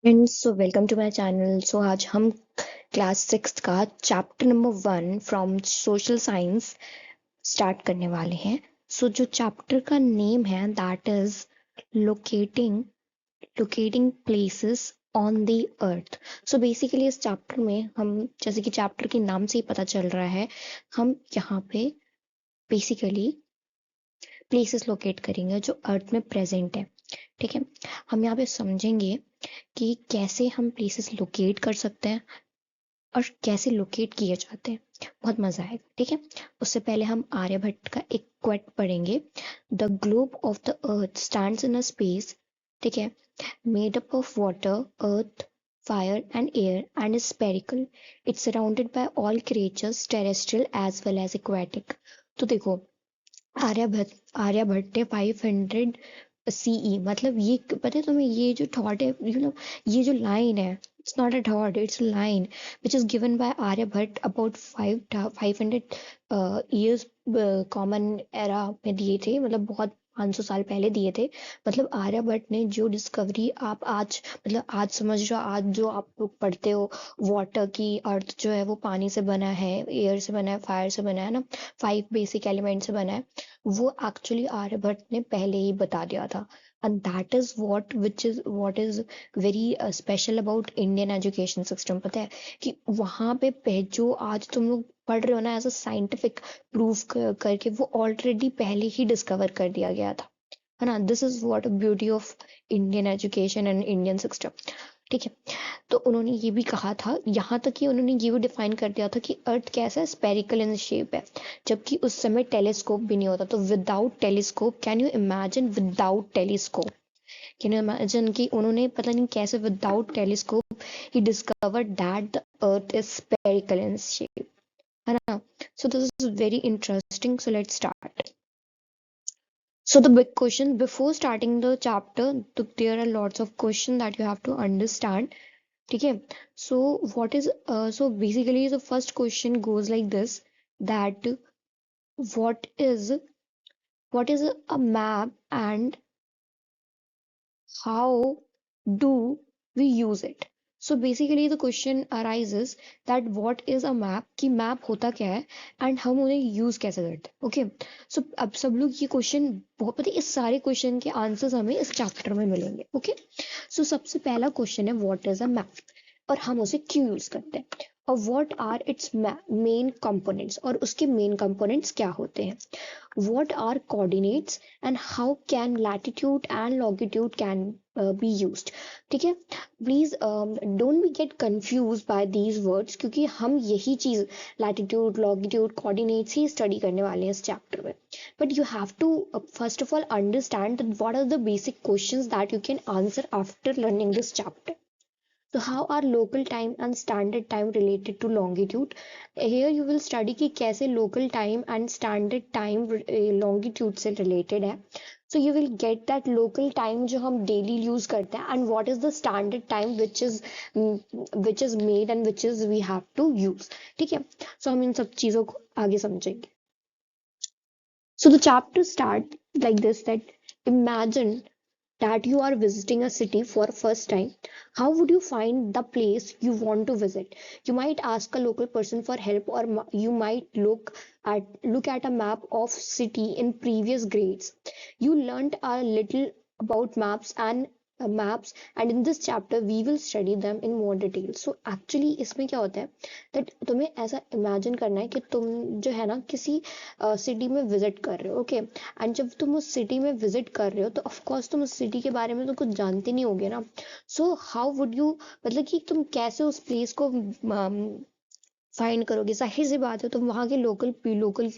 Friends welcome to my channel. आज हम class six का chapter number 1 from social science start करने वाले हैं। जो चैप्टर का नेम है that is locating locating places on the earth. Basically इस चैप्टर में हम, जैसे कि चैप्टर के नाम से ही पता चल रहा है, हम यहाँ पे बेसिकली प्लेसेस लोकेट करेंगे जो अर्थ में प्रेजेंट है। ठीक है, हम यहाँ पे समझेंगे कि कैसे हम प्लेसेस लोकेट कर सकते हैं और कैसे लोकेट किए जाते हैं। बहुत मजा आएगा। ठीक है, उससे पहले हम आर्यभट्ट का एक क्वेट पढ़ेंगे। The globe of the earth stands in a space, ठीक है, made up of water, earth, fire and air and is spherical. It's surrounded by all creatures terrestrial as well as aquatic. तो देखो, आर्यभट्ट आर्यभट्ट ने 500 CE, मतलब ये पता है तुम्हें, ये जो थॉट है, ये जो लाइन है, it's not a thought, it's a line which is given by Aryabhata about 500 years common era में दिए थे, मतलब बहुत 500 साल पहले दिए थे। मतलब आर्यभट्ट ने जो डिस्कवरी आप आज, मतलब आज समझ रहे हो, आज जो आप लोग पढ़ते हो वाटर की, अर्थ जो है वो पानी से बना है, एयर से बना है, फायर से बना है ना, 5 बेसिक एलिमेंट से बना है, वो एक्चुअली आर्यभट्ट ने पहले ही बता दिया था। And that is what is very special about Indian education system. पता है कि वहां पे जो आज तुम लोग पढ़ रहे हो ना, एज अ साइंटिफिक प्रूफ करके, वो ऑलरेडी पहले ही डिस्कवर कर दिया गया था, है ना। This is what beauty of Indian education and Indian system. ठीक है, तो उन्होंने ये भी कहा था, यहाँ तक कि उन्होंने ये भी डिफाइन कर दिया था कि अर्थ कैसा है, स्पेरिकल इन शेप है, जबकि उस समय टेलीस्कोप भी नहीं होता। तो without telescope, can you imagine, without telescope, can you imagine कि उन्होंने पता नहीं कैसे without telescope he discovered that the earth is spherical in shape, है ना। सो this is very interesting, so let's start. So the big question before starting the chapter, there are lots of questions that you have to understand. Okay, so what is so basically the first question goes like this, that what is what is a map and how do we use it? So basically the question arises that what is a map, कि map होता क्या है and हम उन्हें use कैसे करते हैं। Okay, सो अब सब लोग ये क्वेश्चन बहुत, पता है इस सारे क्वेश्चन के आंसर्स हमें इस चैप्टर में मिलेंगे। ओके, सो सबसे पहला क्वेश्चन है व्हाट इज अ मैप और हम उसे क्यों यूज करते हैं, और what are its main components, और उसके मेन कंपोनेंट्स क्या होते हैं। What are coordinates and how can latitude and longitude can be used। ठीक है, please don't be get confuse by these words, क्योंकि हम यही चीज लैटिट्यूड लॉन्गिट्यूड कोऑर्डिनेट्स ही स्टडी करने वाले हैं इस चैप्टर में। But you have to first of all understand that what are the basic questions that you can answer after learning this chapter. So how are local time and standard time related to longitude? Here you will study कि कैसे local time and standard time longitude से related है। So you will get that local time जो हम daily use करते हैं and what is the standard time which is made and which is we have to use। ठीक है, so हम इन सब चीजों को आगे समझेंगे। So the chapter start like this, that imagine that you are visiting a city for first time. How would you find the place you want to visit? You might ask a local person for help, or you might look at a map of city in previous grades. You learned a little about maps and in this chapter we will study them in more detail. So actually इसमें क्या होता है, that तुम्हें ऐसा imagine करना है कि तुम जो है ना किसी सिटी में विजिट कर रहे हो। ओके, एंड जब तुम उस सिटी में विजिट कर रहे हो तो ऑफ कोर्स तुम उस सिटी के बारे में तो कुछ जानते नहीं होगे ना। सो हाउ वुड यू, मतलब कि तुम कैसे उस प्लेस को फाइंड करोगे। जाहिर सी बात है, तुम वहाँ के लोकल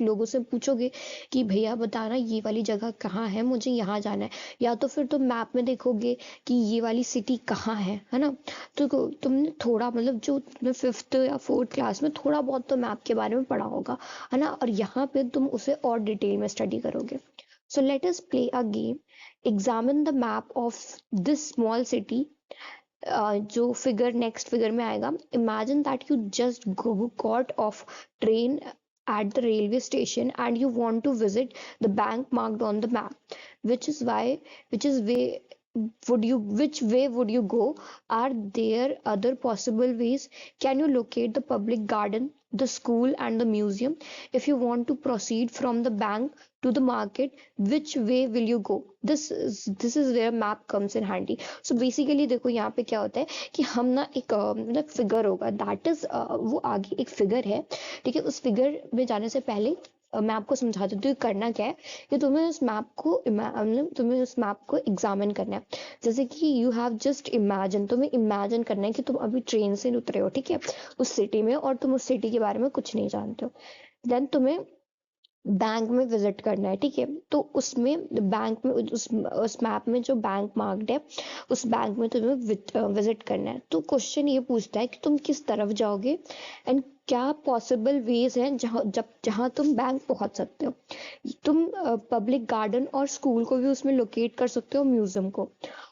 लोगों से पूछोगे कि भैया बताना ये वाली जगह कहाँ है, मुझे यहाँ जाना है। या तो फिर तुम मैप में देखोगे कि ये वाली सिटी कहाँ है ना। तो तुमने थोड़ा, मतलब जो तुमने फिफ्थ या फोर्थ क्लास में थोड़ा बहुत तो मैप के बारे में पढ़ा होगा, है ना, और यहाँ पे तुम उसे और डिटेल में स्टडी करोगे। So let us play a game. Examine the map of this small city. जो फिगर नेक्स्ट फिगर में आएगा, imagine that you just got off train at the railway station and you want to visit the bank marked on the map, which is why which is way which way would you go? Are there other possible ways? Can you locate the public garden, the school, and the museum? If you want to proceed from the bank to the market, which way will you go? This is where map comes in handy. So basically देखो यहाँ पे क्या होता है कि हम ना एक मतलब फिगर होगा, दैट इज वो आगे एक फिगर है, ठीक है। उस फिगर में जाने से पहले मैं आपको समझा देती हूँ करना क्या है, कि तुम्हें उस मैप को मतलब तुम्हें उस मैप को एग्जामिन करना है। जैसे कि यू हैव जस्ट इमेजिन, तुम्हें इमेजिन करना है कि तुम अभी ट्रेन से उतरे हो, ठीक है, उस सिटी में, और तुम उस सिटी के बारे में कुछ नहीं जानते हो। देन तुम्हें बैंक में विजिट करना है, ठीक है। तो उसमें बैंक में उस मैप में जो बैंक मार्क्ड है, उस बैंक में तुम्हें विजिट करना है। तो क्वेश्चन ये पूछता है कि तुम किस तरफ जाओगे एंड क्या पॉसिबल वेज हैं जहाँ तुम बैंक पहुंच सकते हो। तुम पब्लिक गार्डन और स्कूल को भी उसमें लोकेट कर सकते हो, म्यूजियम को।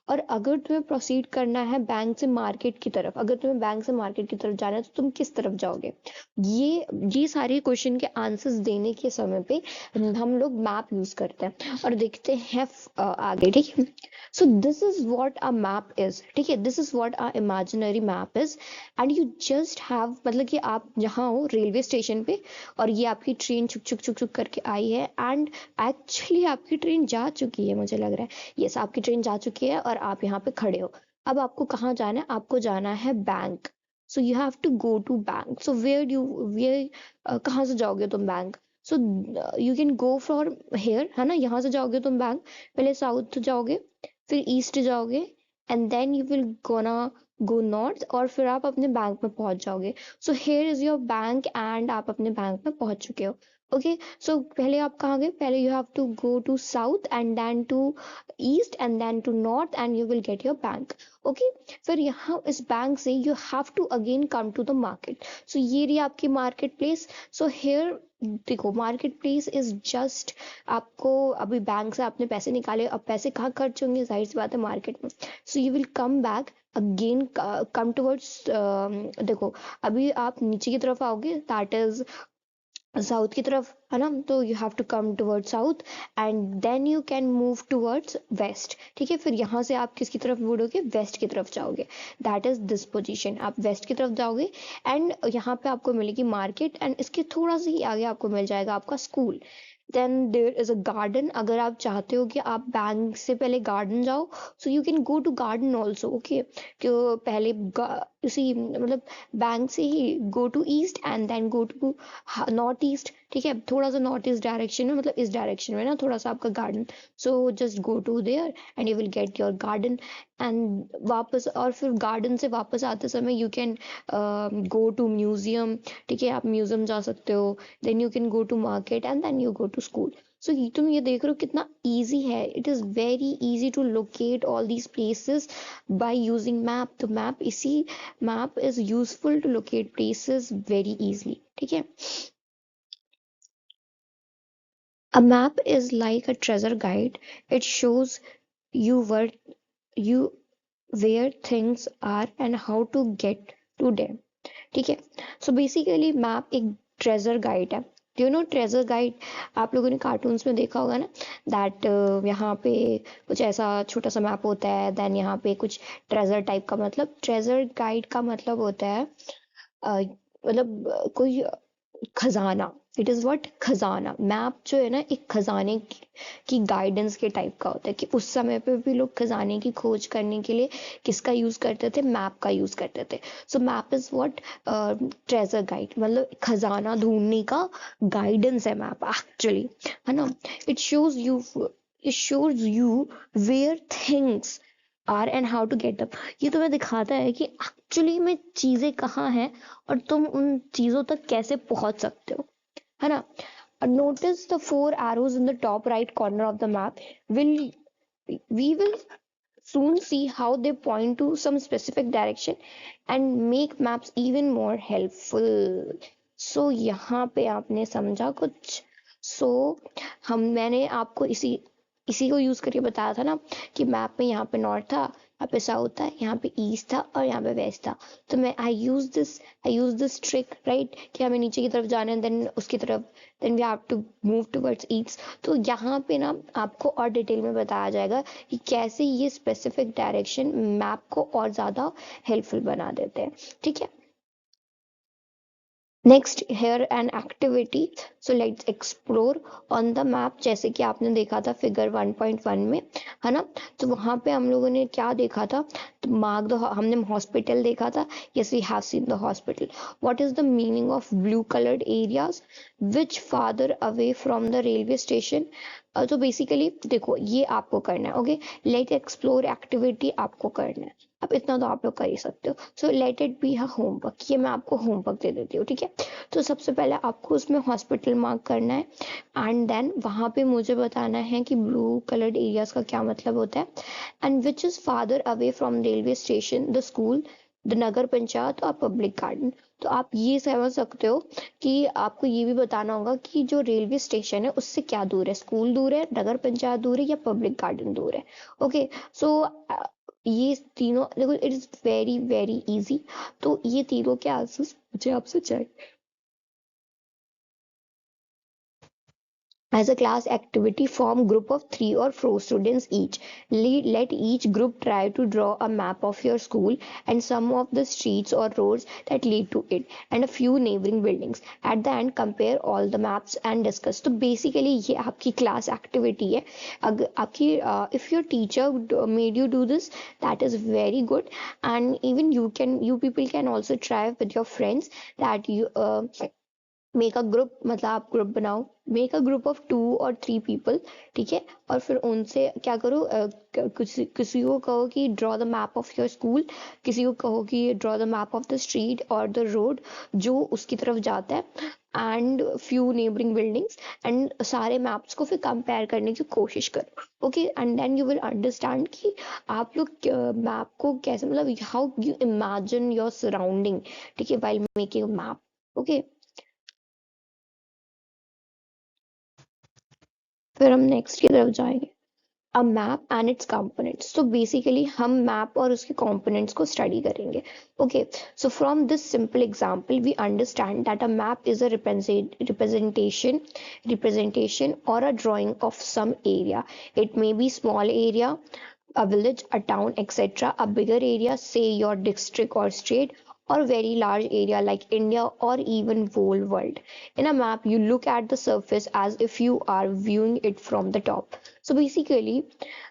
और अगर तुम्हें प्रोसीड करना है बैंक से मार्केट की तरफ, अगर तुम्हें बैंक से मार्केट की तरफ जाना है तो तुम किस तरफ जाओगे। ये सारे क्वेश्चन के आंसर्स देने के समय पे हम लोग मैप यूज करते हैं और देखते हैं आगे, ठीक है। सो this is what a map is, ठीक है, this is what a imaginary map is. And you just have, मतलब कि आप जहाँ हो रेलवे स्टेशन पे और ये आपकी ट्रेन छुक छुक छुक छुक करके आई है, एंड एक्चुअली आपकी ट्रेन जा चुकी है, मुझे लग रहा है यस आपकी ट्रेन जा चुकी है और आप यहाँ पे खड़े हो। अब आपको कहाँ जाना है, आपको जाना है bank. So you have to go to bank. So where कहाँ से जाओगे तुम bank. So you can go for here, है ना, यहाँ से जाओगे तुम बैंक, पहले साउथ जाओगे, फिर ईस्ट जाओगे, and then you will gonna go north, और फिर आप अपने बैंक में पहुंच जाओगे। So here is your bank and आप अपने बैंक में पहुंच चुके हो। ओके, सो पहले आप कहाँ गए, पहले you have to go to south and then to east and then to north and you will get your bank. Okay, फिर यहाँ इस बैंक से you have to again come to the market. So ये रही आपकी market place. So here देखो, market place is just, आपको अभी बैंक से आपने पैसे निकाले, अब पैसे कहाँ खर्च होंगे, जाहिर सी बात है मार्केट में। So you will come back again, come towards, देखो अभी आप नीचे की तरफ आओगे, दैट इज साउथ की तरफ, है ना। तो you have to come towards south and then you can move towards west, ठीक है। फिर यहाँ से आप किसकी तरफ मुड़ोगे, वेस्ट की तरफ जाओगे, दैट इज दिस पोजीशन, आप वेस्ट की तरफ जाओगे एंड यहाँ पे आपको मिलेगी मार्केट, एंड इसके थोड़ा सा ही आगे आपको मिल जाएगा आपका school. Then there is a garden, अगर आप चाहते हो कि आप बैंक से पहले गार्डन जाओ, so you can go to garden also, okay. तो पहले उसी मतलब बैंक से ही go to east and then go to north east, ठीक है, थोड़ा सा नॉर्थ ईस्ट डायरेक्शन में, मतलब इस डायरेक्शन में ना थोड़ा सा आपका garden. So just go to there and you will get your garden. And वापस, और फिर गार्डन से वापस आते समय you can go to museum, ठीक है, आप म्यूजियम जा सकते हो। Then you can go to market and then you go to school. So तुम ये देख रहे हो कितना इजी है, it is very easy to locate all these places by using map. तो map is useful to locate places very easily, ठीक है। A map is like a treasure guide. It shows you you where things are and how to get to them. ठीक है। So basically map एक treasure guide है। You know treasure guide, आप लोगों ने cartoons में देखा होगा ना, दैट यहाँ पे कुछ ऐसा छोटा सा मैप होता है, देन यहाँ पे कुछ ट्रेजर टाइप का, मतलब ट्रेजर गाइड का मतलब होता है मतलब कोई खजाना। इट इज व्हाट, खजाना। मैप जो है ना एक खजाने की गाइडेंस के टाइप का होता है, कि उस समय पे भी लोग खजाने की खोज करने के लिए किसका यूज करते थे, मैप का यूज करते थे। So map is what, treasure guide, मतलब खजाना ढूंढने का गाइडेंस है मैप एक्चुअली, है ना। It shows you where things are and how to get up. ये तुम्हें दिखाता है कि एक्चुअली में चीजें कहाँ हैं और तुम उन चीजों तक कैसे पहुंच सकते हो, है ना। Notice the four arrows in the top right corner of the map. Will we will soon see how they point to some specific direction and make maps even more helpful. So यहाँ पे आपने समझा कुछ। so मैंने आपको इसी इसी को यूज करके बताया था ना कि मैप में यहाँ पे नॉर्थ था, यहाँ पे साउथ था, यहाँ पे ईस्ट था और यहाँ पे वेस्ट था। तो मैं आई यूज दिस ट्रिक, राइट, कि हमें नीचे की तरफ जाना है, देन उसकी तरफ, then we have to move towards east. तो यहाँ पे ना आपको और डिटेल में बताया जाएगा कि कैसे ये स्पेसिफिक डायरेक्शन मैप को और ज़्यादा हेल्पफुल बना देते हैं, ठीक है। Next here an activity, so let's explore on the map. जैसे कि आपने देखा था फिगर 1.1 में, है ना, तो वहाँ पे हम लोगों ने क्या देखा था, तो मार्क द, हमने हॉस्पिटल देखा था, yes we have seen the hospital. What is the meaning of blue coloured areas which farther away from the railway station. तो बेसिकली देखो ये आपको करना है, ओके, लेट एक्सप्लोर एक्टिविटी आपको करना है। अब इतना तो आप लोग कर ही सकते हो। So let it be homework, ये मैं आपको होमवर्क दे देती हूँ, ठीक है। तो सबसे पहले आपको उसमें हॉस्पिटल मार्क करना है, एंड देन वहाँ पे मुझे बताना है कि ब्लू कलर्ड एरियाज का क्या मतलब होता है, and which is farther away from railway station, the school, the Nagar Panchayat और पब्लिक गार्डन। तो आप ये समझ सकते हो कि आपको ये भी बताना होगा कि जो रेलवे स्टेशन है उससे क्या दूर है, स्कूल दूर है, नगर पंचायत दूर है या पब्लिक गार्डन दूर है। ओके, सो ये तीनों देखो, it is very very easy. तो ये तीनों के आंसर्स मुझे आपसे चाहिए। As a class activity, form group of 3 or 4 students each. Let each group try to draw a map of your school and some of the streets or roads that lead to it and a few neighboring buildings. At the end, compare all the maps and discuss. तो basically ये आपकी class activity है। अगर आपकी if your teacher made you do this, that is very good, and even you people can also try with your friends that you make a group, मतलब आप group बनाओ, make a group of 2 or 3 people, ठीक है। और फिर उनसे क्या करो, किसी को कहो कि draw the map of your school, किसी को कहो कि draw the map of the street और द रोड जो उसकी तरफ जाता है, and few neighbouring buildings, and सारे मैप्स को फिर कंपेयर करने की कोशिश करो, okay, and then you will understand कि आप लोग मैप को कैसे, मतलब how you imagine your surrounding, ठीक है, वाइल मेकिंग मैप, ओके। फिर हम नेक्स्ट की तरफ जाएंगे, a map and its components. तो बेसिकली हम मैप और उसके कंपोनेंट्स को स्टडी करेंगे, okay. So from this simple example we understand that a map is a representation और a drawing of some area. It may be small area, a village, a town, etc., a bigger area, say your district or state, or very large area like India or even whole world. In a map, you look at the surface as if you are viewing it from the top. So basically,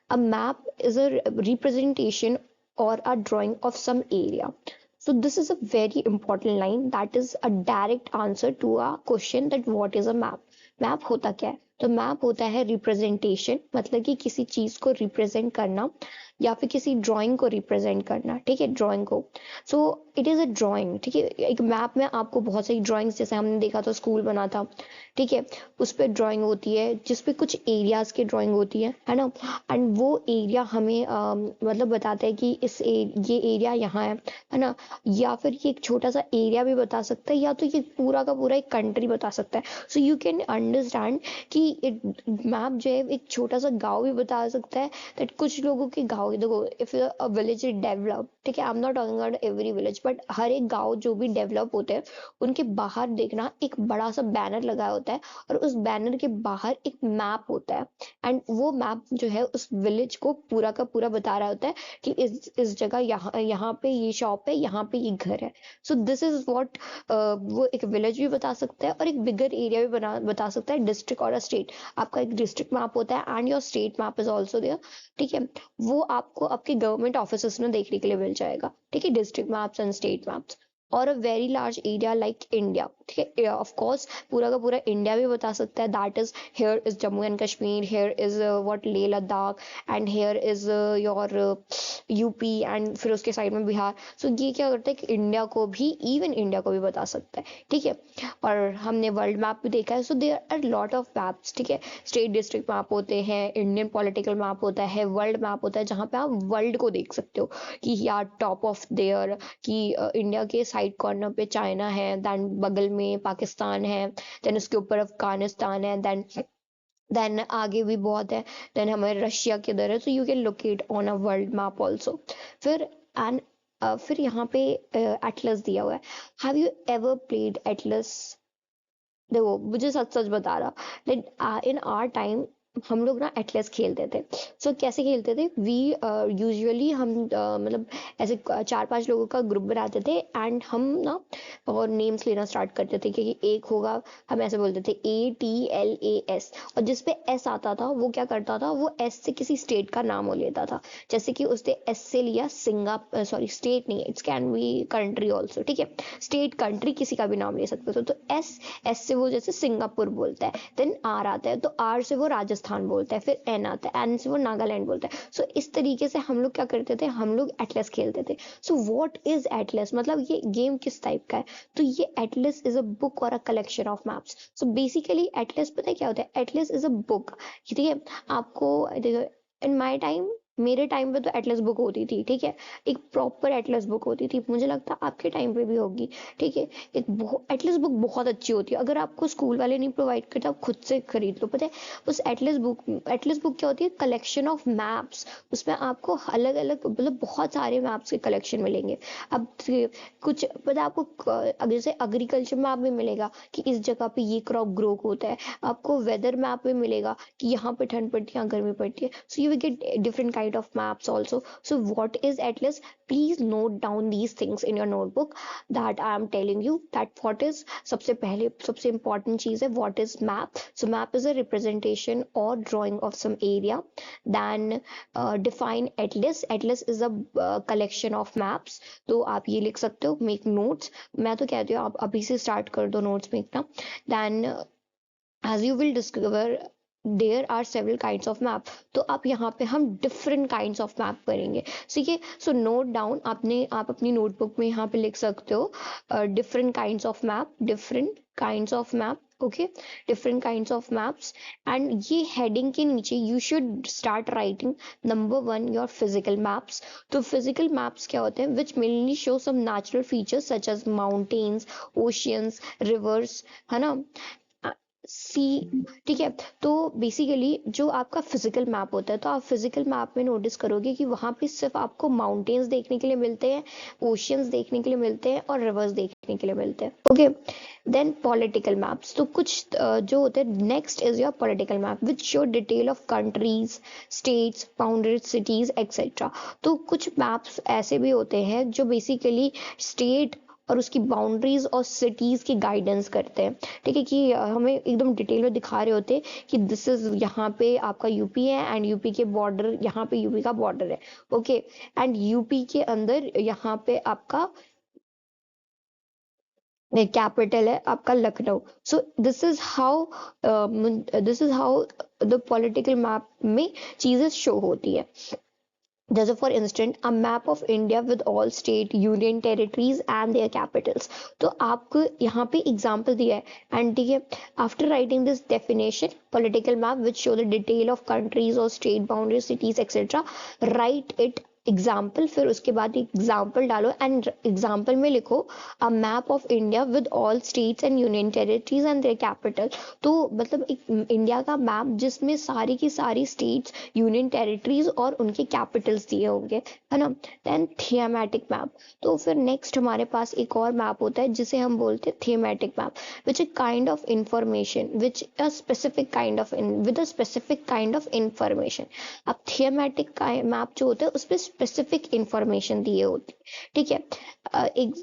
a map is a representation or a drawing of some area. So this is a very important line that is a direct answer to a question that what is a map. Map होता क्या है, तो map होता है representation, मतलब कि किसी चीज को रिप्रेजेंट करना या फिर किसी ड्राइंग को रिप्रेजेंट करना, ठीक है, ड्राइंग को। So it is a drawing, ठीक है। एक मैप में आपको बहुत सारी ड्राइंग्स, जैसे हमने देखा था स्कूल बना था, ठीक है, उस पर ड्राइंग होती है जिसपे कुछ एरियाज की ड्राइंग होती है ना, एंड वो एरिया हमें मतलब बताता है कि ये एरिया यहाँ है ना, या फिर ये एक छोटा सा एरिया भी बता सकता है, या तो ये पूरा का पूरा एक कंट्री बता सकता है। सो यू कैन अंडरस्टैंड कि मैप जो है एक छोटा सा गांव भी बता सकता है, दैट कुछ लोगों के गांव, देखो if a village is develop, ठीक है, I am not talking about every village, but हर एक गांव जो भी डेवलप होते हैं उनके बाहर देखना एक बड़ा सा बैनर लगा होता है, और उस बैनर के बाहर एक मैप होता है, एंड वो मैप जो है उस विलेज को पूरा का पूरा बता रहा होता है कि इस जगह यहाँ यहाँ पे ये शॉप है, यहाँ पे ये घर है। सो दिस इज व्हाट, वो एक विलेज भी बता सकता है और एक बिगर एरिया भी बता सकता है, डिस्ट्रिक्ट और स्टेट। आपका एक डिस्ट्रिक्ट मैप होता है and your state map is also there, ठीक है। वो आपको आपके गवर्नमेंट ऑफिस में देखने के लिए मिल जाएगा, ठीक है, district maps and state maps. और a very large area like India, ठीक है, ऑफ कोर्स पूरा का पूरा इंडिया भी बता सकता है, that is here is Jammu and Kashmir, here is what Leh Ladakh, and hair is your UP, and फिर उसके साइड में बिहार। सो ये क्या करता है कि इंडिया को भी, इवन इंडिया को भी बता सकता है, ठीक है। और हमने वर्ल्ड मैप भी देखा है, so there are lot of maps, ठीक है। स्टेट डिस्ट्रिक्ट मैप होते हैं, इंडियन पॉलिटिकल मैप होता है, वर्ल्ड मैप होता है जहाँ पे आप वर्ल्ड को देख सकते हो कि यार टॉप ऑफ देयर, कि इंडिया के साइड कॉर्नर पे चाइना है, देन बगल में पाकिस्तान है, देन उसके ऊपर अफगानिस्तान है, देन देन आगे भी बहुत है, देन हमारे रशिया के इधर है, सो you can locate on a world map also. फिर एंड फिर यहाँ पे एटलस दिया हुआ है। Have you ever played Atlas? देखो मुझे सच सच बता रहा, लाइक इन आवर टाइम हम लोग ना एटलस खेलते थे। सो कैसे खेलते थे, वी यूजुअली हम मतलब ऐसे 4-5 लोगों का ग्रुप बनाते थे एंड हम ना और नेम्स लेना स्टार्ट करते थे कि एक होगा, हम ऐसे बोलते थे ATLAS, और जिस पे एस आता था वो क्या करता था, वो एस से किसी स्टेट का नाम हो लेता था। जैसे कि उसने एस से लिया सिंगापुर, सॉरी स्टेट नहीं, it's can be country also, ठीक है, स्टेट कंट्री किसी का भी नाम ले सकते हो। तो एस से वो जैसे सिंगापुर बोलता है, देन आर आता है तो आर से वो राजस्थान बोलता है, फिर एन आता है, एन से वो नागालैंड बोलता है। सो इस तरीके से हम लोग क्या करते थे, हम लोग एटलस खेलते थे। सो व्हाट इज एटलस, मतलब ये गेम किस टाइप का है, तो ये एटलस इज अ बुक और a collection of maps. So basically Atlas पता है क्या होता है, एटलस इज अ बुक, ठीक है। आपको इन माय टाइम, मेरे टाइम पे तो एटलस बुक होती थी, ठीक है, एक प्रॉपर एटलस बुक होती थी, मुझे लगता है आपके टाइम पे भी होगी, ठीक है। एक एटलस बुक बहुत अच्छी होती है, अगर आपको स्कूल वाले नहीं प्रोवाइड करते आप खुद से खरीद लो। पता है उस एटलस बुक क्या होती है, कलेक्शन ऑफ मैप्स। उसमें आपको अलग अलग मतलब बहुत सारे मैप्स के कलेक्शन मिलेंगे। अब कुछ पता है आपको, जैसे एग्रीकल्चर मैप भी मिलेगा कि इस जगह पे ये क्रॉप ग्रो होता है, आपको वेदर मैप भी मिलेगा कि यहाँ पे ठंड पड़ती है, यहाँ गर्मी पड़ती है। So you will get different kind of maps also. So what is Atlas, please note down these things in your notebook that I am telling you, that what is, सबसे पहले सबसे important चीज है what is map. So map is a representation or drawing of some area. Then define atlas. Atlas is a collection of maps. तो आप ये लिख सकते हो, make notes, मैं तो कहती हूँ आप अभी से start कर दो notes में ना। Then as you will discover there are several kinds of map, तो आप यहाँ पे हम different kinds of map करेंगे, ठीक है। सो नोट डाउन, आप अपनी नोटबुक में यहाँ पे लिख सकते हो different kinds of map, different kinds of map, okay, different kinds of maps. And ये हेडिंग के नीचे you should start writing number 1 your physical maps. तो फिजिकल मैप्स क्या होते हैं, which mainly show some natural features such as mountains, oceans, rivers, है ना, सी, ठीक है। तो बेसिकली जो आपका फिजिकल मैप होता है, तो आप फिजिकल मैप में नोटिस करोगे कि वहां पे सिर्फ आपको माउंटेन्स देखने के लिए मिलते हैं, ओशियंस देखने के लिए मिलते हैं और रिवर्स देखने के लिए मिलते हैं, ओके। देन पॉलिटिकल मैप्स, तो कुछ जो होते हैं, next is your political map which show detail of countries, states, boundaries, cities etcetera. तो कुछ मैप्स ऐसे भी होते हैं जो बेसिकली स्टेट और उसकी बाउंड्रीज और सिटीज की गाइडेंस करते हैं, ठीक है, कि हमें एकदम डिटेल में दिखा रहे होते हैं कि दिस इज, यहाँ पे आपका यूपी है एंड यूपी के बॉर्डर, यहाँ पे यूपी का बॉर्डर है, ओके, एंड यूपी के अंदर यहाँ पे आपका कैपिटल है आपका लखनऊ। सो this is how the political map में चीजें शो होती है। जैसे for instant a map of India with all state, union territories and there Capitals. तो आपको यहाँ पे एग्जाम्पल दिया है एंड ठीक है, after writing this definition political map which show the detail of countries और state boundaries, cities etcetera, right it example, फिर उसके बाद एग्जाम्पल डालो एंड एग्जाम्पल में लिखो a map of India with all states and union territories and their capital. तो मतलब एक इंडिया का मैप जिसमें सारी की सारी स्टेट्स, यूनियन टेरिटरीज और उनके कैपिटल्स दिए होंगे, है ना। देन थियमेटिक मैप, तो फिर नेक्स्ट हमारे पास एक और मैप होता है जिसे हम बोलते हैं thematic map, which a kind of information which a specific kind of with a specific kind of information. अब थियमेटिक मैप जो होता है उसमें स्पेसिफिक इंफॉर्मेशन दिए होती है, ठीक है। एक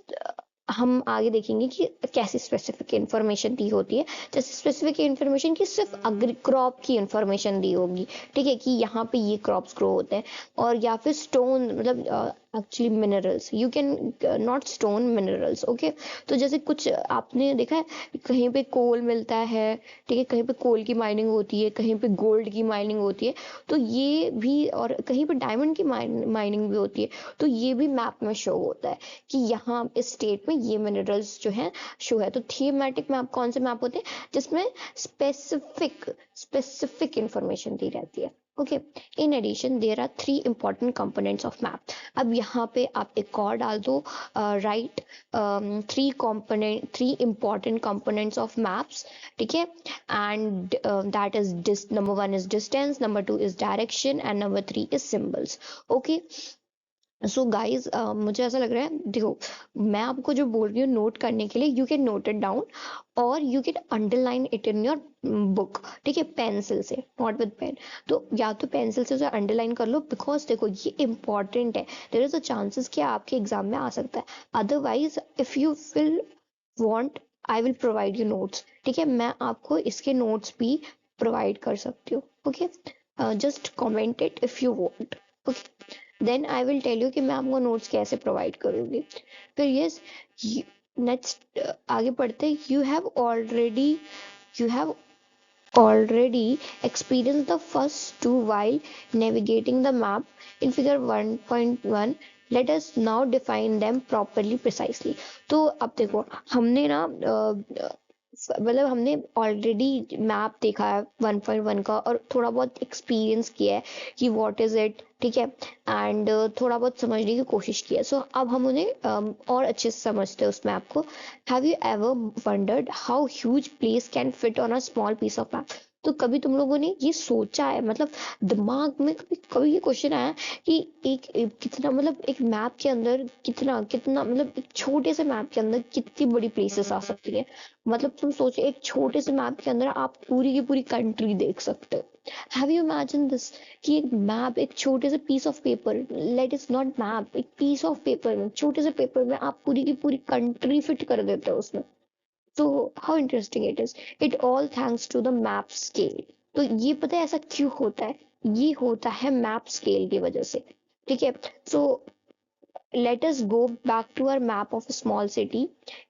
हम आगे देखेंगे कि कैसी स्पेसिफिक इंफॉर्मेशन दी होती है। जैसे स्पेसिफिक इंफॉर्मेशन की सिर्फ क्रॉप की इंफॉर्मेशन दी होगी, ठीक है, कि यहाँ पे ये क्रॉप्स ग्रो होते हैं, और या फिर स्टोन, मतलब actually minerals, you can not stone minerals, okay. तो जैसे कुछ आपने देखा है कहीं पे कोल मिलता है, ठीक है, कहीं पे कोल की माइनिंग होती है, कहीं पे गोल्ड की माइनिंग होती है, तो ये भी, और कहीं पे डायमंड की माइनिंग भी होती है, तो ये भी मैप में शो होता है कि यहाँ इस स्टेट में ये मिनरल्स जो है शो है। तो थीमेटिक मैप कौन से मैप होते हैं, जिसमें स्पेसिफिक इंफॉर्मेशन दी रहती है। Okay. In addition there are 3 important components of map. अब यहाँ पे आप एक और डाल दो, right 3 important components of maps, ठीक है। And that is number 1 is distance, number 2 is direction and number 3 is symbols. Okay. So guys मुझे ऐसा लग रहा है, देखो मैं आपको जो बोल रही हूँ नोट करने के लिए, you can note it down और you can underline it in your book, ठीक है, पेंसिल से, नॉट विद पेन। तो या तो पेंसिल से उसे अंडरलाइन कर लो, बिकॉज देखो ये इंपॉर्टेंट है, देर इज अ चांसेस कि आपके एग्जाम में आ सकता है। Otherwise if you will want, I will provide you notes, ठीक है, मैं आपको इसके नोट्स भी प्रोवाइड कर सकती हूँ। Okay, just comment it if you want. Okay, then I will tell you कि मैं आपको नोट्स कैसे प्रोवाइड करूंगी। फिर यस, नेक्स्ट आगे पढ़ते। You have already experienced the first two while navigating the map in figure 1.1. Let us now define them properly precisely. तो अब देखो हमने ना मतलब हमने ऑलरेडी मैप देखा है 1.1 का और थोड़ा बहुत एक्सपीरियंस किया है कि व्हाट इज इट, ठीक है, एंड थोड़ा बहुत समझने की कोशिश की है। सो अब हम उन्हें और अच्छे से समझते हैं उस मैप को। Have you ever wondered how huge place can fit on a small piece of map? तो कभी तुम लोगों ने ये सोचा है, मतलब दिमाग में कभी कभी ये क्वेश्चन आया कि एक कितना, मतलब एक मैप के अंदर कितना कितना, मतलब एक छोटे से मैप के अंदर कितनी बड़ी प्लेसेस आ सकती है? मतलब तुम सोचो एक छोटे से मैप के अंदर आप पूरी की पूरी कंट्री देख सकते हो। हैव यू इमेजिन दिस कि एक मैप, एक छोटे से piece of paper, let is not map, एक पीस ऑफ पेपर में, छोटे से पेपर में आप पूरी की पूरी कंट्री फिट कर देते हो उसमें। तो how interesting it is, it all thanks to the map scale. तो ये पता है ऐसा क्यों होता है? ये होता है मैप स्केल की वजह से, ठीक है। सो let us go back to our map of a small city.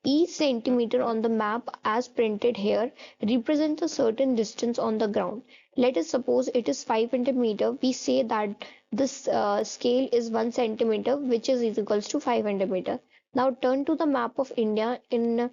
Each centimeter on the map as printed here represents a certain distance on the ground. Let us suppose it is 500 meter. We say that this scale is 1 centimeter, which is equals to 500 meter. Now turn to the map of India in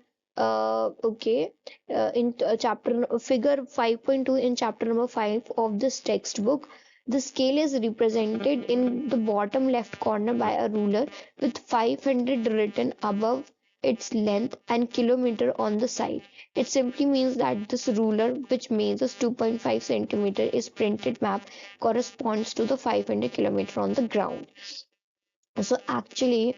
in chapter figure 5.2 in chapter number 5 of this textbook. The scale is represented in the bottom left corner by a ruler with 500 written above its length and kilometer on the side. It simply means that this ruler, which measures 2.5 centimeter, is printed map corresponds to the 500 kilometer on the ground. So actually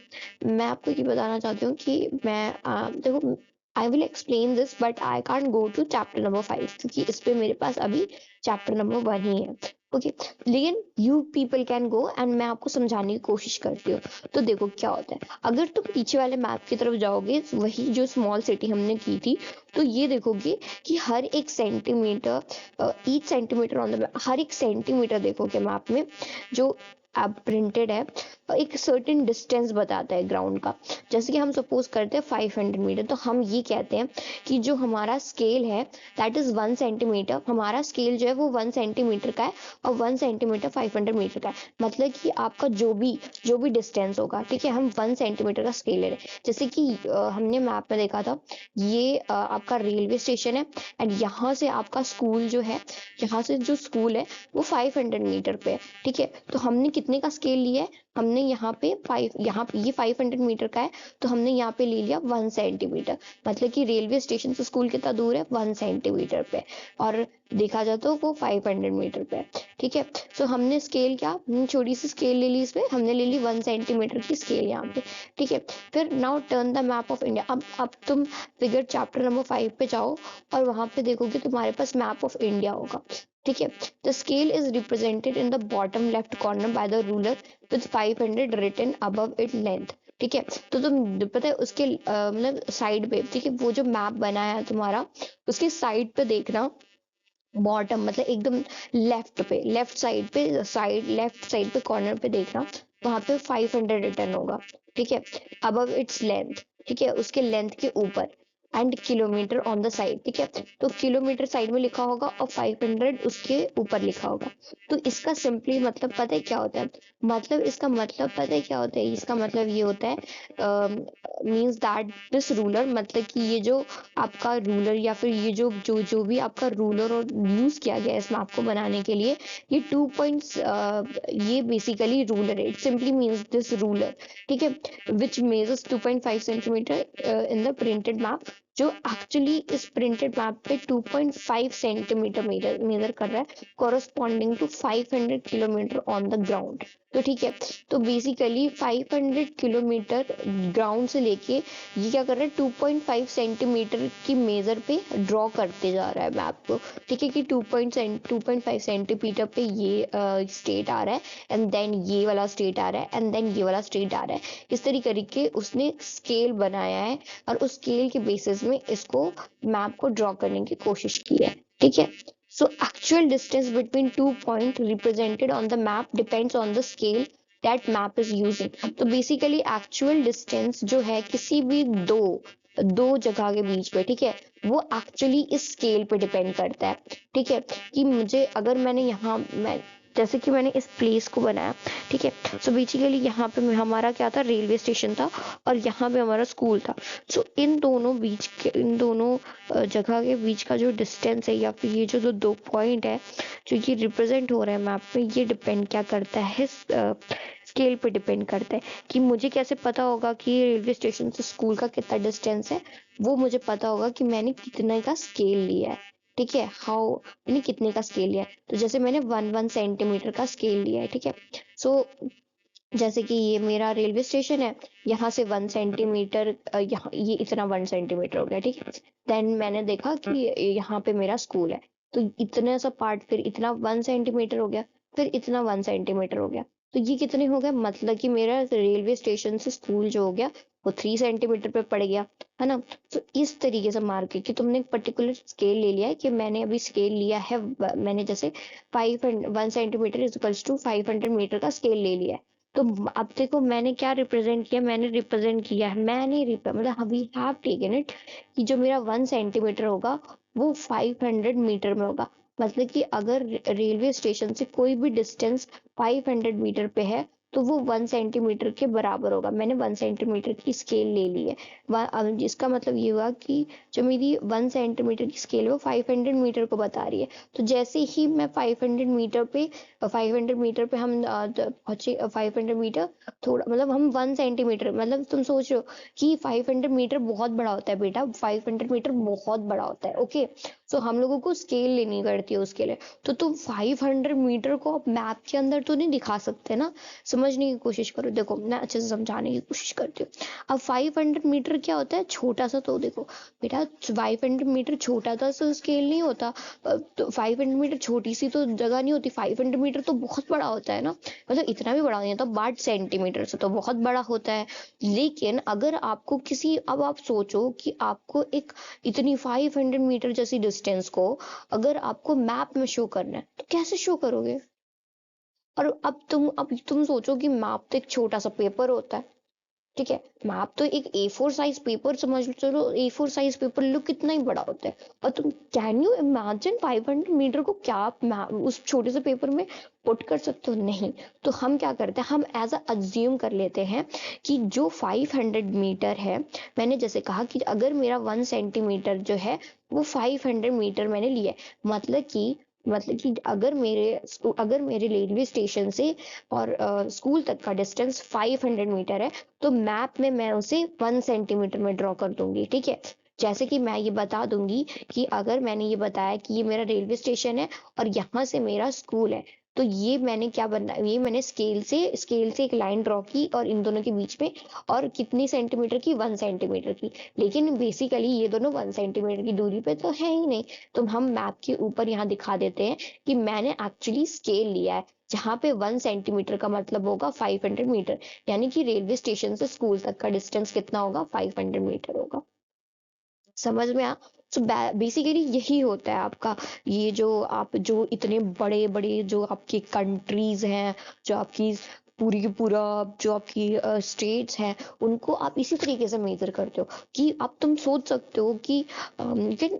मैं आपको ये बताना चाहती हूँ कि मैं देखो I will explain this but I can't go to chapter number 5 क्योंकि इस पे मेरे पास अभी चैप्टर नंबर 1 ही है। ओके, लेकिन you people can go and मैं आपको समझाने की कोशिश करती हूँ। तो देखो क्या होता है, अगर तुम पीछे वाले मैप की तरफ जाओगे, वही जो स्मॉल सिटी हमने की थी, तो ये देखोगे कि हर एक centimetre, each centimetre on the, हर एक सेंटीमीटर देखोगे मैप में जो अब प्रिंटेड है, एक सर्टेन डिस्टेंस बताता है ग्राउंड का। जैसे कि हम सपोज करते हैं 500 मीटर, तो हम ये कहते हैं कि जो हमारा स्केल है दैट इज 1 सेंटीमीटर, हमारा स्केल जो है वो 1 सेंटीमीटर का है और 1 सेंटीमीटर 500 मीटर का है। मतलब कि आपका जो भी डिस्टेंस होगा, ठीक है, हम 1 सेंटीमीटर का स्केल ले रहे हैं। जैसे कि हमने मैप में देखा था, ये आपका रेलवे स्टेशन है एंड यहाँ से आपका स्कूल जो है, यहाँ से जो स्कूल है वो 500 मीटर पे है, ठीक है। तो हमने कितने का स्केल लिया है, हमने यहाँ पे ये 500 मीटर का है, तो हमने यहाँ पे ले लिया 1 सेंटीमीटर। मतलब कि रेलवे स्टेशन से स्कूल कितना दूर है, 1 सेंटीमीटर पे, और देखा जाए तो वो 500 मीटर पे है, ठीक है। सो हमने स्केल क्या, छोटी सी स्केल ले ली, इसमें हमने ले ली 1 सेंटीमीटर की स्केल यहाँ पे, ठीक है। फिर now turn the map of India. अब तुम फिगर चैप्टर नंबर 5 पे जाओ और वहां पे देखोगे तुम्हारे पास मैप ऑफ इंडिया होगा, ठीक है। The scale is represented in the bottom left corner by the ruler with 500 written above it length, ठीक है। तो तुम पता है उसके मतलब साइड पे, ठीक है, वो जो मैप बना है तुम्हारा, उसके साइड पे देखना, बॉटम मतलब एकदम लेफ्ट पे, लेफ्ट साइड पे कॉर्नर पे देखना, वहां पे 500 रिटर्न होगा, ठीक है, अबव इट्स लेंथ, ठीक है, उसके लेंथ के ऊपर। And kilometre on the side, ठीक है। तो किलोमीटर साइड में लिखा होगा और 500 उसके ऊपर लिखा होगा। तो इसका सिंपली मतलब पता है क्या होता है, मतलब इसका मतलब पता है क्या होता है, इसका मतलब ये होता है मीन्स दैट दिस रूलर, मतलब कि ये जो आपका रूलर या फिर ये जो जो जो भी आपका रूलर और यूज किया गया है इस मैप को बनाने के लिए, ये 2 पॉइंट्स, ये बेसिकली रूलर है, it simply means this ruler, ठीक है, which measures 2.5 centimetre in the printed map, जो एक्चुअली इस प्रिंटेड मैप पे 2.5 सेंटीमीटर मेजर कर रहा है, corresponding to 500 kilometre on the ground. तो ठीक है, तो बेसिकली 500 किलोमीटर ग्राउंड से लेके ये क्या कर रहा है, 2.5 सेंटीमीटर की मेजर पे ड्रॉ करते जा रहा है मैप को, ठीक है, कि 2.5 सेंटीमीटर पे ये स्टेट आ रहा है, एंड देन ये वाला स्टेट आ रहा है, एंड देन ये वाला स्टेट आ रहा है। इस तरीके के उसने स्केल बनाया है और उस स्केल के बेसिस में इसको मैप को ड्रॉ करने की कोशिश की है, ठीक है। So actual distance between 2 points represented on the map depends on the scale that map is using. तो basically actual distance जो है किसी भी दो जगह के बीच में, ठीक है, वो एक्चुअली इस स्केल पे डिपेंड करता है, ठीक है, कि मुझे अगर मैं जैसे कि मैंने इस प्लेस को बनाया, ठीक है, सो बेसिकली यहाँ पे हमारा क्या था, रेलवे स्टेशन था, और यहाँ पे हमारा स्कूल था। सो इन दोनों जगह के बीच का जो डिस्टेंस है या फिर ये जो दो पॉइंट है जो ये रिप्रेजेंट हो रहा है मैप में, ये डिपेंड क्या करता है, स्केल पे डिपेंड करता है कि मुझे कैसे पता होगा कि रेलवे स्टेशन से स्कूल का कितना डिस्टेंस है। वो मुझे पता होगा कि मैंने कितने का स्केल लिया है, ठीक है, मैंने कितने का स्केल लिया है। तो जैसे मैंने 1 सेंटीमीटर का स्केल लिया है, ठीक है। सो जैसे कि ये मेरा रेलवे स्टेशन है, यहाँ से 1 सेंटीमीटर, यहाँ ये इतना 1 सेंटीमीटर हो गया, ठीक है। देन मैंने देखा कि यहाँ पे मेरा स्कूल है, तो इतना सा पार्ट, फिर इतना 1 सेंटीमीटर हो गया, फिर इतना 1 सेंटीमीटर हो गया। तो ये कितने हो गए, मतलब कि मेरा रेलवे स्टेशन से स्कूल जो हो गया वो 3 सेंटीमीटर पे पड़ गया, है ना। तो इस तरीके से मार के कि तुमने एक पर्टिकुलर स्केल ले लिया है, कि मैंने अभी स्केल लिया है, मैंने जैसे 1 centimetre is equals to 500 metre का स्केल ले लिया है। तो अब देखो मैंने क्या रिप्रेजेंट किया, मतलब वी हैव टेकन इट कि जो मेरा 1 सेंटीमीटर होगा वो 500 मीटर में होगा। मतलब कि अगर रेलवे स्टेशन से कोई भी डिस्टेंस 500 मीटर पे है तो वो 1 सेंटीमीटर के बराबर होगा। मैंने 1 सेंटीमीटर की स्केल ले ली है। अब इसका मतलब ये हुआ कि जो मेरी 1 सेंटीमीटर की स्केल है वो 500 मीटर को बता रही है। तो जैसे ही मैं 500 मीटर पे हम पहुंचे, 500 मीटर थोड़ा मतलब हम 1 सेंटीमीटर, मतलब तुम सोच रहे हो कि 500 मीटर बहुत बड़ा होता है बेटा, 500 मीटर बहुत बड़ा होता है, ओके। सो हम लोगों को स्केल लेनी पड़ती है उसके लिए। तो तुम 500 मीटर को आप मैप के अंदर तो नहीं दिखा सकते ना। समझने की कोशिश करो, देखो मैं अच्छे से समझाने की कोशिश करती हूँ। अब 500 मीटर क्या होता है, छोटा सा, तो देखो बेटा 500 मीटर छोटा सा स्केल नहीं होता। तो 500 मीटर छोटी सी तो जगह नहीं होती, 500 मीटर तो बहुत बड़ा होता है ना। मतलब इतना भी बड़ा नहीं होता, 8 सेंटीमीटर से तो बहुत बड़ा होता है। लेकिन अगर आपको अब आप सोचो कि आपको एक इतनी 500 मीटर जैसी डिस्टेंस को अगर आपको मैप में शो करना है तो कैसे शो करोगे। और अब तुम सोचो कि मैप तो एक छोटा सा पेपर होता है, ठीक है। मैप तो एक A4 साइज पेपर समझ लो, चलो A4 साइज पेपर लो कितना ही बड़ा होता है। और तुम कैन यू इमेजिन 500 मीटर को क्या आप उस छोटे से पेपर में पुट कर सकते हो, नहीं। तो हम क्या करते हैं, हम एज अज्यूम कर लेते हैं कि जो 500 मीटर है, मैंने जैसे कहा कि अगर मेरा 1 सेंटीमीटर जो है वो 500 मीटर मैंने लिया है, मतलब कि अगर मेरे रेलवे स्टेशन से और स्कूल तक का डिस्टेंस 500 मीटर है, तो मैप में मैं उसे 1 सेंटीमीटर में ड्रॉ कर दूंगी, ठीक है। जैसे कि मैं ये बता दूंगी कि अगर मैंने ये बताया कि ये मेरा रेलवे स्टेशन है और यहाँ से मेरा स्कूल है, तो ये मैंने स्केल से एक लाइन ड्रॉ की और इन दोनों के बीच में, और कितनी सेंटीमीटर की, 1 सेंटीमीटर की। लेकिन बेसिकली ये दोनों 1 सेंटीमीटर की दूरी पे तो है ही नहीं। तो हम मैप के ऊपर यहाँ दिखा देते हैं कि मैंने एक्चुअली स्केल लिया है, जहाँ पे 1 सेंटीमीटर का मतलब होगा 500 मीटर, यानी कि रेलवे स्टेशन से स्कूल तक का डिस्टेंस कितना होगा, 500 मीटर होगा। समझ में आ। तो बेसिकली यही होता है आपका, ये जो इतने बड़े बड़े जो आपकी कंट्रीज हैं, जो आपकी पूरी की पूरा जो आपकी स्टेट्स हैं उनको आप इसी तरीके से मेजर करते हो कि अब तुम सोच सकते हो कि लेकिन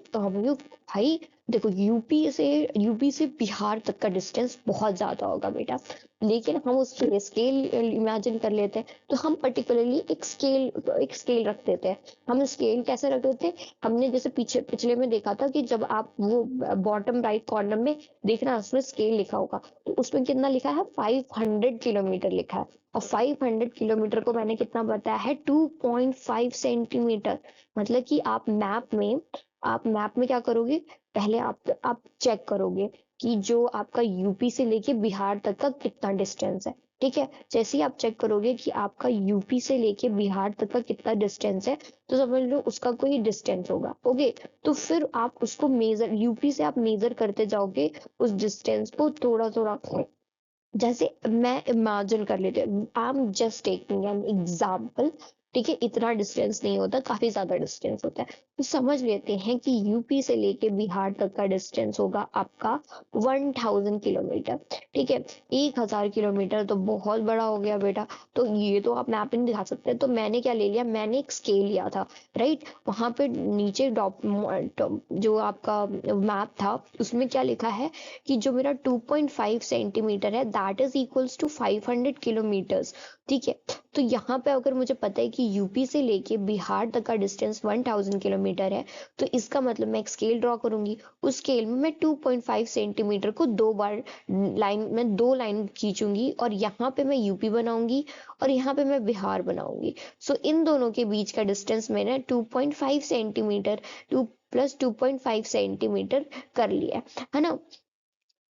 भाई देखो यूपी से बिहार तक का डिस्टेंस बहुत ज्यादा होगा बेटा, लेकिन हम उसके लिए स्केल इमेजिन कर लेते हैं, तो हम पर्टिकुलरली एक स्केल रख देते हैं। हम स्केल कैसे रख देते हैं, हमने जैसे पीछे पिछले में देखा था कि जब आप वो बॉटम राइट कॉर्नर में देखना उसमें स्केल लिखा होगा, तो उसमें कितना लिखा है, 500 किलोमीटर लिखा है। और 500 किलोमीटर को मैंने कितना बताया है, 2.5 सेंटीमीटर। मतलब कि आप मैप में क्या करोगे, पहले आप चेक करोगे कि जो आपका यूपी से लेके बिहार तक का कितना डिस्टेंस है। ठीक है, जैसे ही आप चेक करोगे कि आपका यूपी से लेके बिहार तक का कितना डिस्टेंस है, तो समझ लो उसका कोई डिस्टेंस होगा। ओके, तो फिर आप उसको मेजर, यूपी से आप मेजर करते जाओगे उस डिस्टेंस को थोड़ा थोड़ा। जैसे मैं इमेजिन कर लेती हूँ, I am just taking an example. ठीक है, इतना डिस्टेंस नहीं होता, काफी ज्यादा डिस्टेंस होता है। तो समझ लेते हैं कि यूपी से लेके बिहार तक का डिस्टेंस होगा आपका 1000 किलोमीटर। ठीक है, 1000 किलोमीटर तो बहुत बड़ा हो गया बेटा। तो ये तो आप मैप नहीं दिखा सकते, तो मैंने क्या ले लिया, मैंने एक स्केल लिया था। राइट, वहां पे नीचे जो आपका मैप था उसमें क्या लिखा है कि जो मेरा 2.5 सेंटीमीटर है that is equals to 500 kilometres. ठीक है, तो यहाँ पे अगर मुझे पता है कि यूपी से लेके बिहार तक का डिस्टेंस 1000 किलोमीटर है, तो इसका मतलब मैं एक स्केल ड्रॉ करूंगी। उस स्केल में मैं 2.5 सेंटीमीटर को दो लाइन खींचूंगी, और यहाँ पे मैं यूपी बनाऊंगी और यहाँ पे मैं बिहार बनाऊंगी। सो इन दोनों के बीच का डिस्टेंस मैंने 2.5 सेंटीमीटर, 2 + 2.5 सेंटीमीटर कर लिया है ना।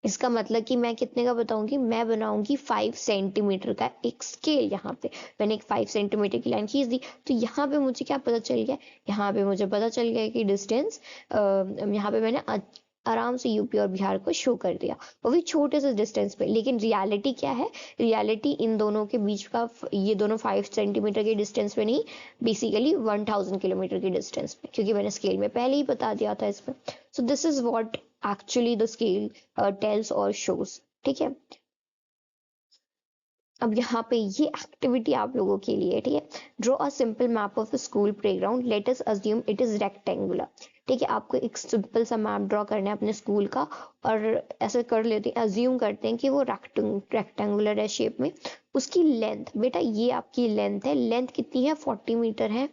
इसका मतलब कि मैं कितने का बताऊंगी, मैं बनाऊंगी 5 सेंटीमीटर का एक स्केल। यहाँ पे मैंने एक 5 सेंटीमीटर की लाइन खींच दी, तो यहाँ पे मुझे क्या पता चल गया, यहाँ पे मुझे पता चल गया कि डिस्टेंस, यहाँ पे मैंने आराम से यूपी और बिहार को शो कर दिया, वो भी छोटे से डिस्टेंस पे। लेकिन रियलिटी क्या है, रियलिटी इन दोनों के बीच का, ये दोनों 5 सेंटीमीटर के डिस्टेंस पे नहीं, बेसिकली 1000 किलोमीटर के डिस्टेंस पे, क्योंकि मैंने स्केल में पहले ही बता दिया था इसमें। So this is what actually the scale tells और शोज। ठीक है, अब यहाँ पे ये एक्टिविटी आप लोगों के लिए, ठीक है, draw a simple map of school playground, let us assume it is rectangular. ठीक है, आपको एक सिंपल सा मैप ड्रॉ करना है अपने स्कूल का, और ऐसे कर लेते हैं, अज्यूम करते हैं कि वो रेक्टेंगुलर है शेप में। उसकी लेंथ, बेटा ये आपकी लेंथ है, लेंथ कितनी है, 40 मीटर है।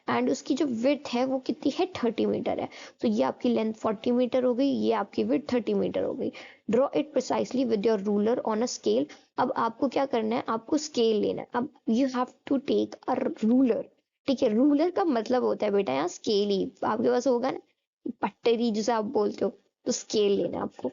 एंड उसकी जो विड्थ है वो कितनी है, 30 मीटर है। तो ये आपकी लेंथ 40 मीटर हो गई, ये आपकी विड्थ 30 मीटर हो गई। Draw it precisely with your ruler on a scale. अब आपको क्या करना है, आपको स्केल लेना है। अब you have to take a ruler. ठीक है, रूलर का मतलब होता है बेटा यहाँ स्केल ही, आपके पास होगा ना पट्टेरी जिसे आप बोलते हो, तो स्केल लेना है आपको।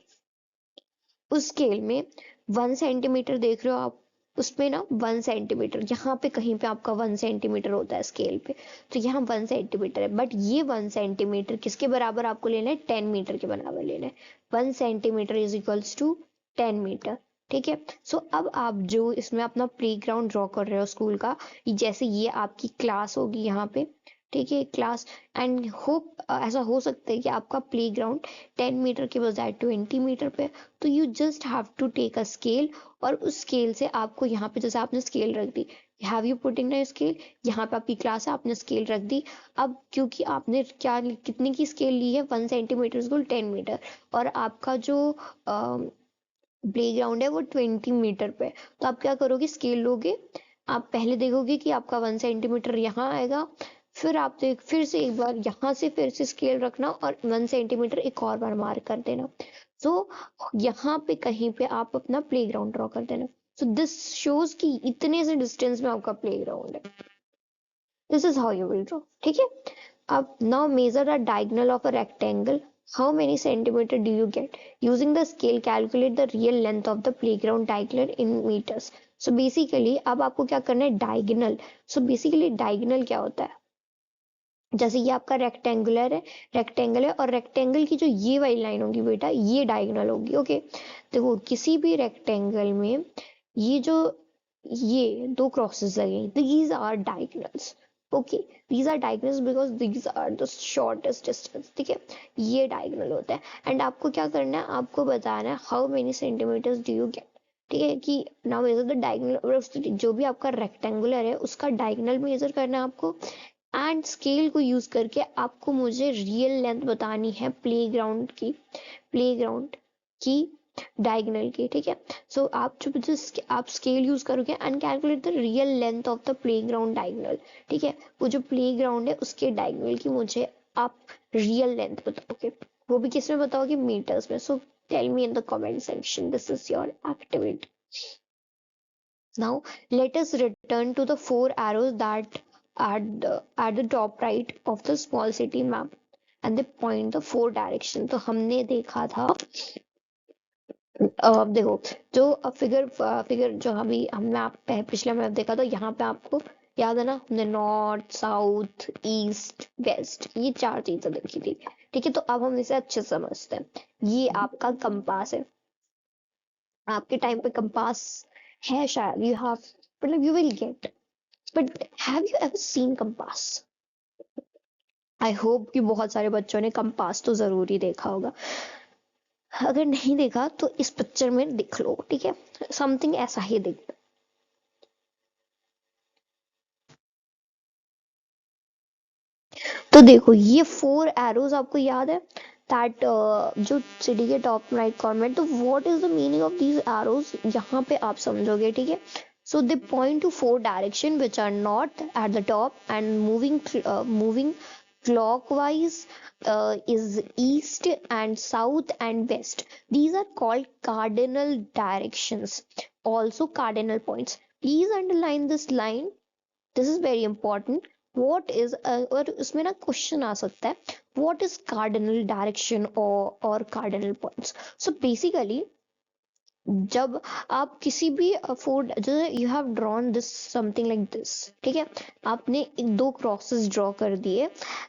उस स्केल में 1 सेंटीमीटर देख रहे हो आप, उसमें ना 1 सेंटीमीटर, यहाँ पे कहीं पे आपका 1 सेंटीमीटर होता है स्केल पे, तो यहाँ 1 सेंटीमीटर है। बट ये 1 सेंटीमीटर किसके बराबर आपको लेना है, 10 मीटर के बराबर लेना है। 1 centimetre is equals to 10 metre. ठीक है, सो अब आप जो इसमें अपना प्ले ग्राउंड ड्रॉ कर रहे हो स्कूल का, जैसे ये आपकी क्लास होगी यहाँ पे। ठीक है, क्लास, एंड होप ऐसा हो सकता है कि आपका प्ले ग्राउंड 10 मीटर के बजाय 20 मीटर पे। तो you just have to take a scale, और उस स्केल से आपको यहाँ पे, जैसे आपने स्केल रख दी, हैव यू पुटिंग ना स्केल, यहाँ पे आपकी क्लास है, आपने स्केल रख दी। अब क्योंकि आपने क्या, कितने की स्केल ली है, 1 सेंटीमीटर 10 मीटर, और आपका जो प्ले ग्राउंड है वो 20 मीटर पे। तो आप क्या करोगे, स्केल लोगे, आप पहले देखोगे कि आपका 1 सेंटीमीटर यहाँ आएगा, फिर आप देख, फिर से एक बार यहाँ से फिर से स्केल रखना, और 1 सेंटीमीटर एक और बार मार्क कर देना। तो यहाँ पे कहीं पे आप अपना प्ले ग्राउंड ड्रॉ कर देना। सो दिस शोज कि इतने से डिस्टेंस में आपका प्ले ग्राउंड है। This is how you will draw. ठीक है, अब now measure the diagonal of a rectangle, how many centimetre do you get, using the scale calculate the real length of the playground diagonal in metres. So basically अब आपको क्या करना है, diagonal. So basically diagonal क्या होता है, जैसे ये आपका रेक्टेंगल है, और रेक्टेंगल की जो ये वाली लाइन होगी बेटा, ये डायगोनल होगी। ओके, देखो किसी भी रेक्टेंगल में ये जो ये दो क्रॉसेस लगे, these are diagonals. Okay, these are diagonals because these are the shortest distance. ठीक है, ये डायगोनल होता है। एंड आपको क्या करना है, आपको बताना है how many centimetres do you get. ठीक है, कि नाउ मेजर द डायगोनल, जो भी आपका रेक्टेंगुलर है उसका डायगोनल मेजर करना है आपको, एंड स्केल को यूज करके आपको मुझे रियल लेंथ बतानी है प्लेग्राउंड की डायगोनल की, ठीक है। सो आप आप स्केल यूज करोगे and calculate the real length of the playground diagonal, ठीक है। वो जो प्लेग्राउंड है उसके डायगोनल की मुझे आप रियल लेंथ बताओगे, वो भी किस में बताओगे, मीटर्स में। So tell me in the comment section, this is your activity. Now let us return to the four arrows that at the top right of the small city map and they point the four direction। तो हमने देखा था, देखो जो figure जो अभी हमने आप पिछले मैप देखा था, यहाँ पे आपको याद है ना, हमने नॉर्थ साउथ ईस्ट वेस्ट ये चार चीजें देखी थी, ठीक है। तो अब हम इसे अच्छे से समझते हैं। ये आपका कंपास है, आपके टाइम पे कंपास है शायद, यू हैव, मतलब you will gate, but have you ever seen compass? I hope कि बहुत सारे बच्चों ने कंपास तो जरूर ही देखा होगा। अगर नहीं देखा तो इस पिक्चर में देख लो, ठीक है, समथिंग ऐसा ही दिखता। तो देखो ये फोर एरोज आपको याद है दैट, जो सिटी के टॉप राइट कॉर्नर, तो what is the meaning of these arrows, यहाँ पे आप समझोगे, ठीक है। So they point to four direction which are north at the top and moving clockwise is east and south and west. These are called cardinal directions, also cardinal points. Please underline this line, this is very important. What is और उसमें ना question आ सकता है, what is cardinal direction or cardinal points? So basically जब आप किसी भी four, जैसे you have drawn this something like this, ठीक है, आपने दो क्रॉसेस ड्रॉ कर दिए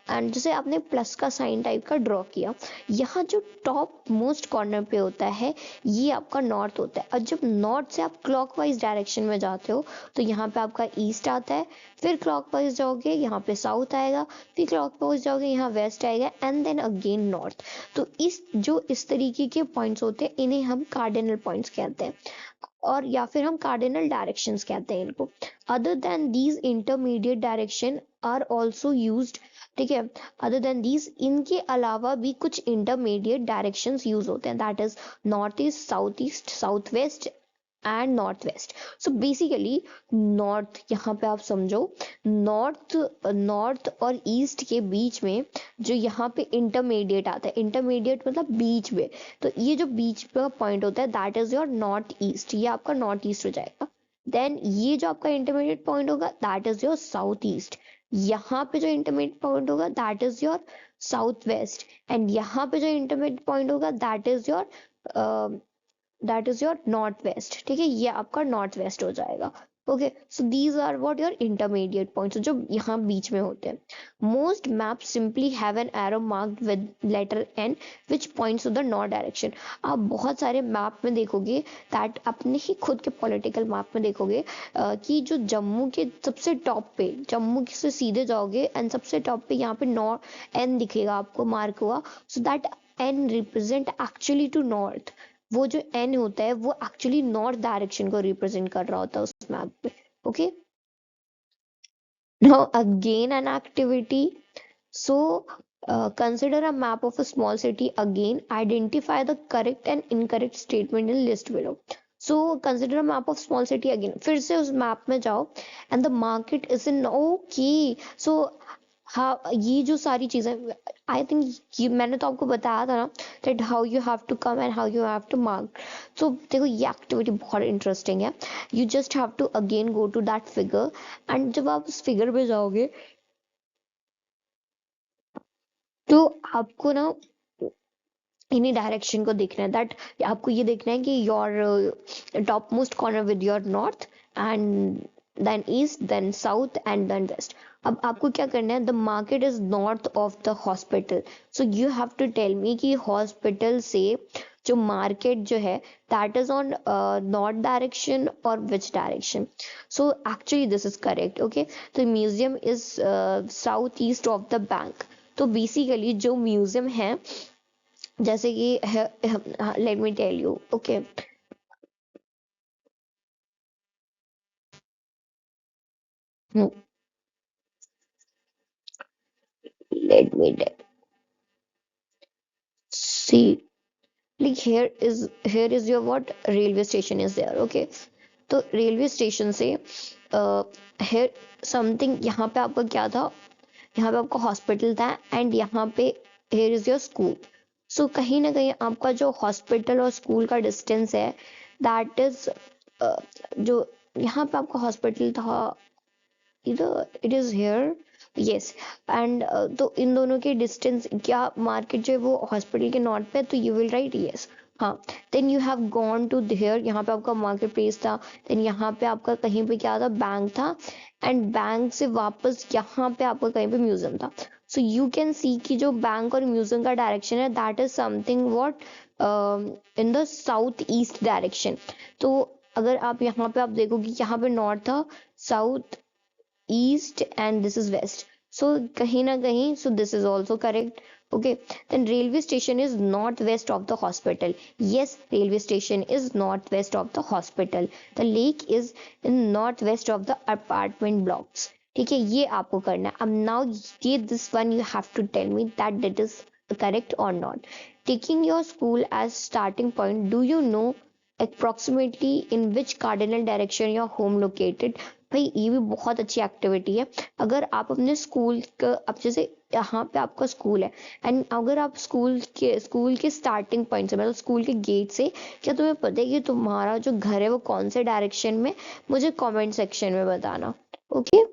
एंड जैसे आपने प्लस का साइन टाइप का ड्रॉ किया, यहाँ जो टॉप मोस्ट कॉर्नर पे होता है ये आपका नॉर्थ होता है। और जब नॉर्थ से आप क्लॉकवाइज डायरेक्शन में जाते हो तो यहाँ पे आपका ईस्ट आता है, फिर क्लॉकवाइज जाओगे यहाँ पे साउथ आएगा, फिर क्लॉकवाइज जाओगे यहाँ वेस्ट आएगा एंड देन अगेन नॉर्थ। तो इस तरीके के पॉइंट्स होते हैं, इन्हें हम कार्डिनल पॉइंट्स कहते हैं, और या फिर हम कार्डिनल डायरेक्शंस कहते हैं इनको। Other than these intermediate direction are also used, ठीक है। अदर देन दीज, इनके अलावा भी कुछ इंटरमीडिएट डायरेक्शंस यूज होते हैं, that is north east south west and north west. So basically north, यहाँ पे आप समझो, नॉर्थ नॉर्थ और ईस्ट के बीच में जो यहाँ पे इंटरमीडिएट आता है, इंटरमीडिएट मतलब बीच में, तो ये जो बीच का पॉइंट होता है that is your north east, ये आपका नॉर्थ ईस्ट हो जाएगा। देन ये जो आपका इंटरमीडिएट पॉइंट होगा that is your south east, यहाँ पे जो इंटरमीडिएट पॉइंट होगा that is your south west, and यहाँ पे जो इंटरमीडिएट पॉइंट होगा that is your north west, ठीक है, ये आपका नॉर्थ वेस्ट हो जाएगा। Okay, so these are what your intermediate points जो यहाँ बीच में होते हैं। Most map simply have an arrow marked with letter N which points to the north direction. आप बहुत सारे मैप में देखोगे दैट, अपने ही खुद के पॉलिटिकल मैप में देखोगे कि जो जम्मू के सबसे टॉप पे, जम्मू से सीधे जाओगे एंड सबसे टॉप पे यहाँ पे नॉर्थ एन दिखेगा आपको मार्क हुआ, so that N represent actually to north. वो जो एन होता है वो एक्चुअली नॉर्थ डायरेक्शन को रिप्रेजेंट कर रहा होता है उस मैप पे। Okay, now again an activity. So consider a map of a small city. Again, identify the correct and incorrect statement in list below. So consider a map of small city again, फिर से उस map में जाओ and the market is in, okay, so हाँ, ये जो सारी चीजें, आई थिंक ये मैंने तो आपको बताया था ना that how you have to come and how you have to mark. तो देखो ये एक्टिविटी बहुत इंटरेस्टिंग है। You just have to again go to that figure and जब आप उस फिगर पे जाओगे तो आपको ना इन्हीं डायरेक्शन को देखना है, दैट आपको ये देखना है कि your topmost corner with your north and then east then south and then west. अब आपको क्या करना है, the market is north of the hospital, so you have to tell me कि हॉस्पिटल से जो मार्केट जो है that is on north direction और which direction. So actually this is correct. Okay, तो museum is south east of the bank. तो basically जो museum है, जैसे कि let me tell you, okay, Hmm, let me see. Like here is your what railway station is there. Okay, तो railway station से hair something यहाँ पे आपका क्या था, यहाँ पे आपका हॉस्पिटल था एंड यहाँ पे हेयर इज योर स्कूल। सो कहीं ना कहीं आपका जो हॉस्पिटल और स्कूल का डिस्टेंस है दैट इज जो यहाँ पे आपका हॉस्पिटल था इधर it is here, yes. And तो इन दोनों के डिस्टेंस क्या मार्केट जो है वो हॉस्पिटल के नॉर्थ पे है, तो यू विल राइट यस। हाँ, then you have gone to here, यहाँ पे आपका मार्केट प्लेस था, देन यहाँ पे आपका कहीं पे क्या था बैंक था, एंड बैंक से वापस यहाँ पे आपका कहीं पे म्यूजियम था। सो यू कैन सी कि जो बैंक और म्यूजियम का डायरेक्शन है that is something what in the south east direction. तो अगर आप यहाँ पे आप देखोगे यहाँ पे नॉर्थ था, south, east, and this is west. So kahin na kahin, so this is also correct. Okay, then railway station is northwest of the hospital. Yes, railway station is northwest of the hospital. The lake is in northwest of the apartment blocks. ठीक है, ये आपको करना है। अब now ये this one you have to tell me that it is correct और not. Taking your school as starting point, do you know approximately in which cardinal direction your home located? भाई ये भी बहुत अच्छी एक्टिविटी है। अगर आप अपने स्कूल का, अब जैसे यहाँ पे आपका स्कूल है एंड अगर आप स्कूल के स्टार्टिंग पॉइंट से मतलब स्कूल के गेट से, क्या तुम्हें पता है कि तुम्हारा जो घर है वो कौन से डायरेक्शन में, मुझे कमेंट सेक्शन में बताना। Okay,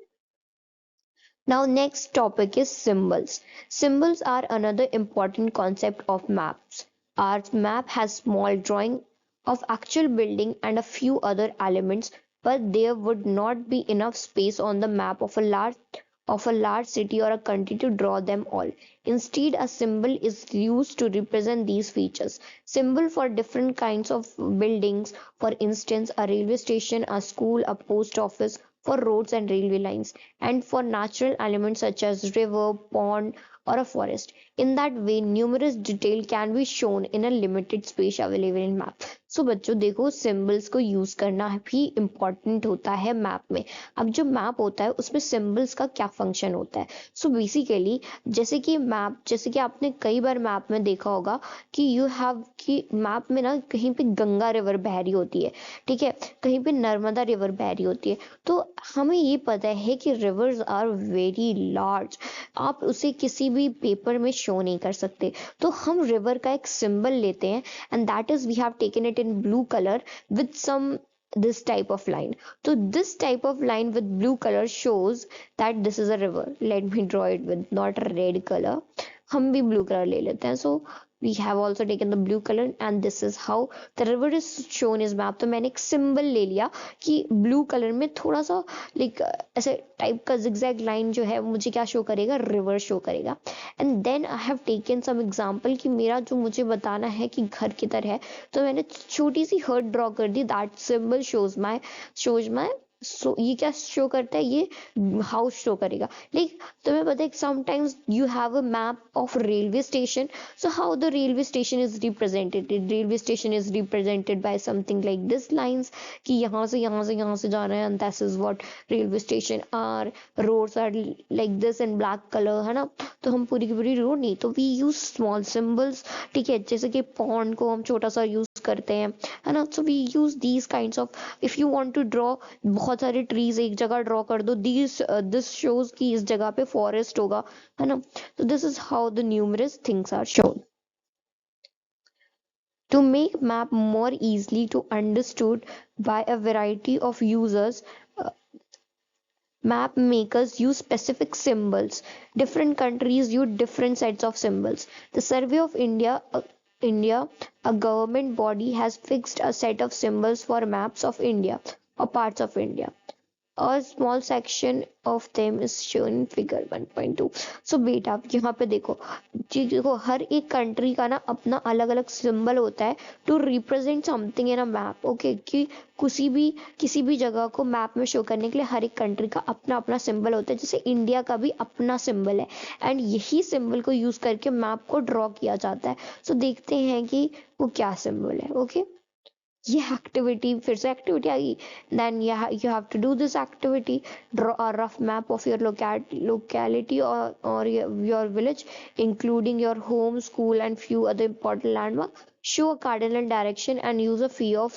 now next topic is symbols. Symbols are another important concept of maps. Our map has small drawing of actual building and a few other elements, but there would not be enough space on the map of a large city or a country to draw them all. Instead, a symbol is used to represent these features. Symbol for different kinds of buildings, for instance, a railway station, a school, a post office, for roads and railway lines, and for natural elements such as river, pond, or a forest. In that way, numerous detail can be shown in a limited space available in map. सो बच्चों देखो, symbols को use करना भी important होता है map में। अब जो मैप होता है उसमें सिंबल्स का क्या फंक्शन होता है? सो बेसिकली जैसे कि आपने कई बार मैप में देखा होगा कि यू हैव कि मैप में ना कहीं पे गंगा रिवर बह रही होती है, ठीक है, कहीं पे नर्मदा रिवर बह रही होती है। तो हमें ये पता है कि रिवर्स आर वेरी लार्ज, आप उसे किसी भी पेपर में शो नहीं कर सकते। तो हम रिवर का एक सिंबल लेते हैं and that is we have taken it in blue color with some this type of line. So this type of line with blue color shows that this is a river. Let me draw it with not a red color. हम भी blue color ले लेते हैं। So we have also taken the blue color and this is how the river is shown is map। तो मैंने एक symbol ले लिया कि ब्लू कलर में थोड़ा सा लाइक ऐसे टाइप का जिगजैग लाइन जो है मुझे क्या शो करेगा, रिवर शो करेगा। And then I have taken some example कि मेरा जो मुझे बताना है कि घर किधर है, तो मैंने छोटी सी हर्ट ड्रॉ कर दी। That symbol shows my so ये क्या शो करता है, ये हाउस शो करेगा। लाइक तुम्हें पता है sometimes you have a map of railway station, so how the railway station is represented? The railway station is represented by something like this lines कि यहाँ से जाना है and this is what railway station are। roads are like this in black color, है ना। तो हम पूरी की पूरी रोड नहीं, तो we use small symbols, ठीक है, जैसे कि pond को हम छोटा सा यूज करते हैं, है ना। so we use these kinds of, if you want to draw बहुत सारे trees एक जगह ड्रॉ कर दो, this shows कि इस जगह पे forest होगा, है ना। so this is how the numerous things are shown. To make map more easily to understood by a variety of users, uh, map makers use specific symbols. Different countries use different sets of symbols. The Survey of India, a government body, has fixed a set of symbols for maps of India or parts of India. A small section of them is shown in figure 1.2। सो बेटा यहाँ पे देखो जी, देखो हर एक country का ना अपना अलग अलग सिंबल होता है to represent something in a map. Okay, कि किसी भी जगह को मैप में शो करने के लिए हर एक कंट्री का अपना अपना सिंबल होता है। जैसे इंडिया का भी अपना सिंबल है एंड यही सिंबल को यूज करके मैप को ड्रॉ किया जाता है। सो देखते हैं कि वो क्या सिंबल है। ओके, ये एक्टिविटी, फिर से एक्टिविटी आ गई। Then you have to do this activity, draw a rough map of your locality or your village including your home, school and few other important landmark. Show a cardinal direction and use a few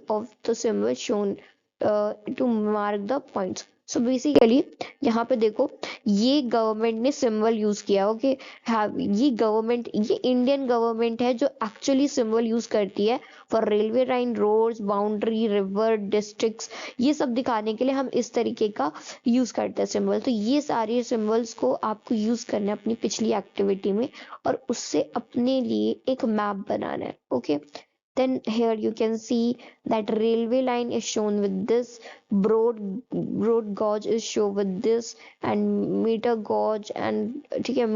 of the symbols shown to mark the points. So basically यहाँ पे देखो, ये government ने symbol use किया। Okay, हाँ, ये government, ये Indian government है जो एक्चुअली सिंबल यूज करती है for railway line, roads, boundary, river, districts, ये सब दिखाने के लिए हम इस तरीके का यूज करते हैं सिंबल। तो ये सारे सिंबल्स को आपको यूज करना है अपनी पिछली एक्टिविटी में, और उससे अपने लिए एक मैप बनाना है। Okay, then here you can see that railway line is shown with this, broad gauge is shown with this, and meter gauge, and ठीक है, uh,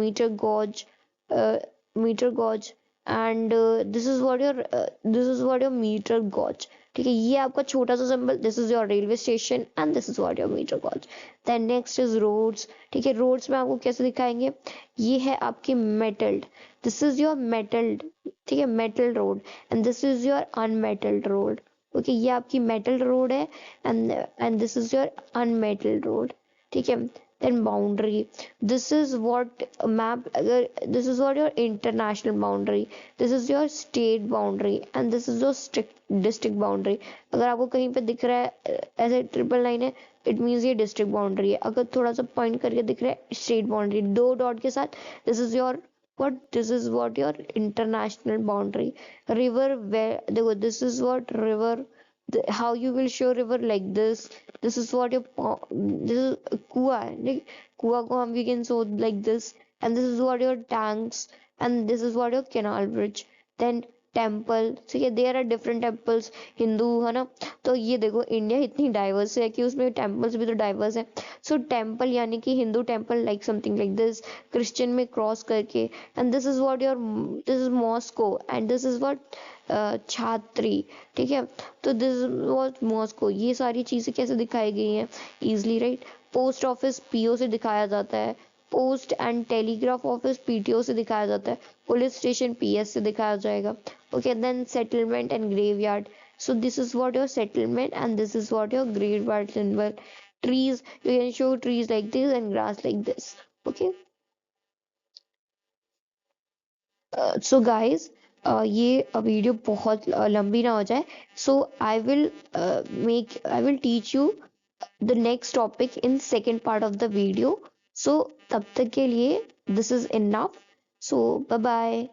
meter gauge, and this is what your meter gauge, ठीक है, ये आपका छोटा सा symbol, this is your railway station and this is what your metre gauge. Then next is roads, ठीक है, रोड्स में आपको कैसे दिखाएंगे, ये है आपकी metalled, this is your metalled, ठीक है, metal road, and this is your unmetalled road. Okay, ये आपकी मेटल रोड है, and this is your unmetalled road, ठीक है। Then boundary, this is what map, अगर this is what your international boundary, this is your state boundary, and this is your district boundary. अगर आपको कहीं पे दिख रहा है ऐसे ट्रिपल लाइन है, इट मीन्स ये डिस्ट्रिक्ट बाउंड्री है। अगर थोड़ा सा पॉइंट करके दिख रहा है स्टेट बाउंड्री, दो डॉट के साथ, this is your what, this is what your international boundary। river, where देखो, this is what river, how you will show river like this is what your this is कुआ है, like कुआ को हम we can show like this, and this is what your tanks, and this is what your canal bridge। then temple, ठीक है, there are different temples, Hindu है ना, तो ये देखो इंडिया इतनी डाइवर्स है कि उसमें टेम्पल्स भी तो डाइवर्स है। सो टेम्पल यानी कि Hindu temple like something like this, Christian में क्रॉस करके, and this is what your, this is mosque, and this is what छात्री, ठीक है, तो दिस व्हाट मॉस्को। ये सारी चीजें कैसे दिखाई गई हैं, easily, right. Post office PO से दिखाया जाता है, post and telegraph office PTO से दिखाया जाता है, पुलिस स्टेशन पीएस से दिखाया जाएगा। Okay, then settlement and graveyard, so this is what your settlement and this is what your graveyard symbol। trees, you can show trees like this and grass like this। okay, so guys, ये video बहुत लंबी ना हो जाए, so I will teach you the next topic in second part of the video। so तब तक के लिए this is enough, so bye bye।